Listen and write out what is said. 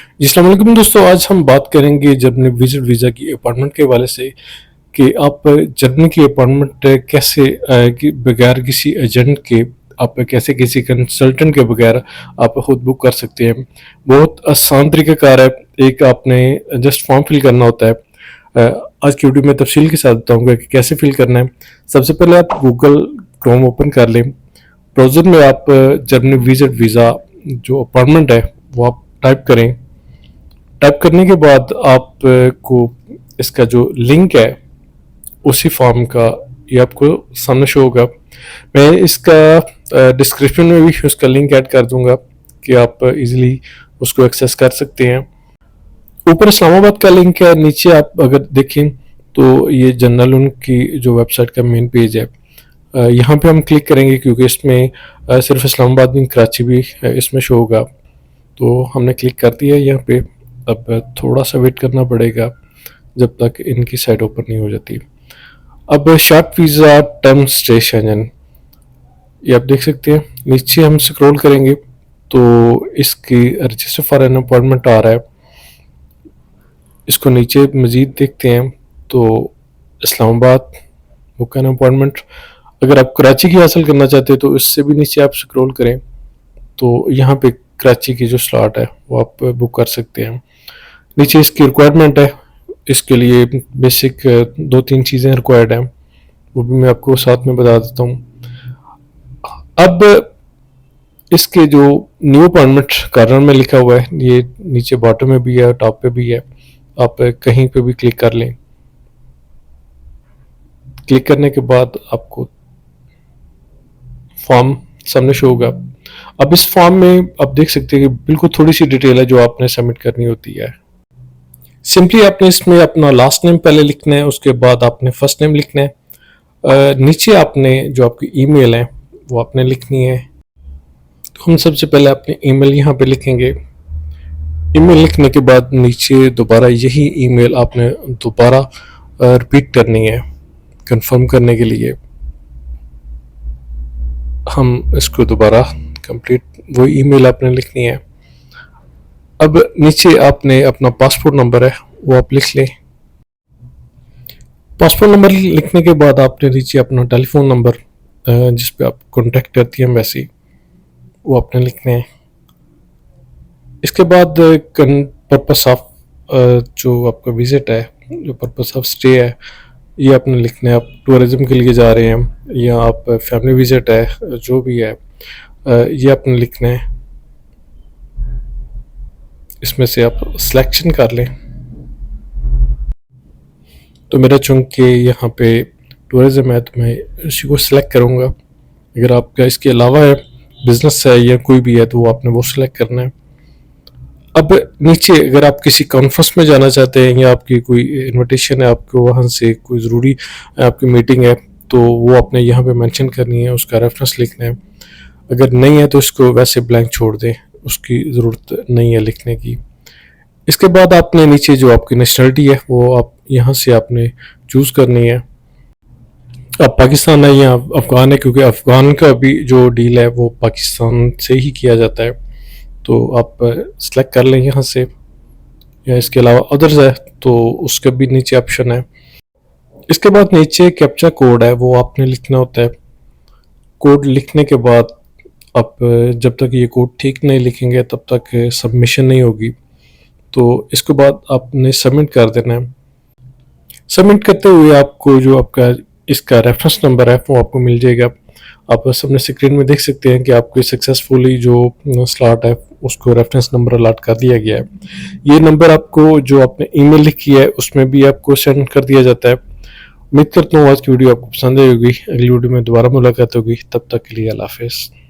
जी, अस्सलाम वालेकुम दोस्तों। आज हम बात करेंगे जर्मनी विजिट वीज़ा की अपॉइंटमेंट के हवाले से कि आप जर्मनी की अपॉइंटमेंट कैसे कि बगैर किसी एजेंट के आप कैसे किसी कंसल्टेंट के बगैर आप खुद बुक कर सकते हैं। बहुत आसान तरीक़ाकार है। एक आपने जस्ट फॉर्म फिल करना होता है। आज की वीडियो में तफसील के साथ बताऊँगा कि कैसे फिल करना है। सबसे पहले आप गूगल क्रोम ओपन कर लें। ब्राउज़र में आप जर्मनी विजिट वीज़ा जो अपॉइंटमेंट है वो आप टाइप करें। टाइप करने के बाद आपको इसका जो लिंक है उसी फॉर्म का ये आपको सामने शो होगा। मैं इसका डिस्क्रिप्शन में भी उसका लिंक ऐड कर दूंगा कि आप इजीली उसको एक्सेस कर सकते हैं। ऊपर इस्लामाबाद का लिंक है, नीचे आप अगर देखें तो ये जनरल उनकी जो वेबसाइट का मेन पेज है। यहाँ पे हम क्लिक करेंगे क्योंकि इसमें सिर्फ इस्लामाबाद नहीं कराची भी इसमें शो होगा। तो हमने क्लिक कर दिया यहाँ पे। अब थोड़ा सा वेट करना पड़ेगा जब तक इनकी साइट ओपन नहीं हो जाती। अब short visa term stay Schengen ये आप देख सकते हैं। नीचे हम स्क्रॉल करेंगे तो इसकी रजिस्टर फॉर एन अपॉइंटमेंट आ रहा है। इसको नीचे मज़ीद देखते हैं तो इस्लामाबाद बुक एन अपॉइंटमेंट। अगर आप कराची की हासिल करना चाहते हैं तो इससे भी नीचे आप स्क्रॉल करें तो यहाँ पे कराची की जो स्लॉट है वो आप बुक कर सकते हैं। नीचे इसकी रिक्वायरमेंट है। इसके लिए बेसिक 2-3 चीज़ें रिक्वायर्ड हैं, वो भी मैं आपको साथ में बता देता हूँ। अब इसके जो न्यू अपॉइंटमेंट कॉर्नर में लिखा हुआ है, ये नीचे बॉटम में भी है, टॉप पे भी है। आप कहीं पे भी क्लिक कर लें। क्लिक करने के बाद आपको फॉर्म सामने शो होगा। अब इस फॉर्म में आप देख सकते हैं कि बिल्कुल थोड़ी सी डिटेल है जो आपने सबमिट करनी होती है। सिंपली आपने इसमें अपना लास्ट नेम पहले लिखना है, उसके बाद आपने फर्स्ट नेम लिखना है। नीचे आपने जो आपकी ईमेल है वो आपने लिखनी है। तो हम सबसे पहले अपनी ईमेल यहाँ पे लिखेंगे। ईमेल लिखने के बाद नीचे दोबारा यही ईमेल आपने दोबारा रिपीट करनी है कंफर्म करने के लिए। हम इसको दोबारा कंप्लीट वो ईमेल आपने लिखनी है। अब नीचे आपने अपना पासपोर्ट नंबर है वो आप लिख लें। पासपोर्ट नंबर लिखने के बाद आपने नीचे अपना टेलीफोन नंबर जिस पे आप कांटेक्ट करती हैं एम्बेसी वो आपने लिखना है। इसके बाद पर्पस ऑफ जो आपका विजिट है, जो पर्पस ऑफ स्टे है, ये आपने लिखना है। आप टूरिज्म के लिए जा रहे हैं या आप फैमिली विजिट है, जो भी है ये आपने लिखना है। इसमें से आप सिलेक्शन कर लें। तो मेरा चूंकि यहाँ पे टूरिज्म है तो मैं इसी को सिलेक्ट करूँगा। अगर आपका इसके अलावा है, बिजनेस है या कोई भी है, तो वो आपने वो सिलेक्ट करना है। अब नीचे अगर आप किसी कॉन्फ्रेंस में जाना चाहते हैं या आपकी कोई इनविटेशन है, आपको वहाँ से कोई ज़रूरी आपकी मीटिंग है, तो वो आपने यहाँ पे मेंशन करनी है, उसका रेफरेंस लिखना है। अगर नहीं है तो इसको वैसे ब्लैंक छोड़ दें, उसकी ज़रूरत नहीं है लिखने की। इसके बाद आपने नीचे जो आपकी नेशनलिटी है वो आप यहाँ से आपने चूज़ करनी है। अब पाकिस्तान है या अफ़गान है, क्योंकि अफ़गान का भी जो डील है वो पाकिस्तान से ही किया जाता है, तो आप सेलेक्ट कर लें यहाँ से। या इसके अलावा अदर्स है तो उसका भी नीचे ऑप्शन है। इसके बाद नीचे कैप्चा कोड है वो आपने लिखना होता है। कोड लिखने के बाद आप जब तक ये कोड ठीक नहीं लिखेंगे तब तक सबमिशन नहीं होगी। तो इसके बाद आपने सबमिट कर देना है। सबमिट करते हुए आपको जो आपका इसका रेफरेंस नंबर है वो आपको मिल जाएगा। आप सामने स्क्रीन में देख सकते हैं कि आपको सक्सेसफुली जो स्लॉट है उसको रेफरेंस नंबर अलॉट कर दिया गया है। ये नंबर आपको जो आपने ईमेल लिखी है उसमें भी आपको सेंड कर दिया जाता है। उम्मीद करता हूँ आज की वीडियो आपको पसंद आई होगी। अगली वीडियो में दोबारा मुलाकात होगी, तब तक के लिए अल्लाह हाफिज़।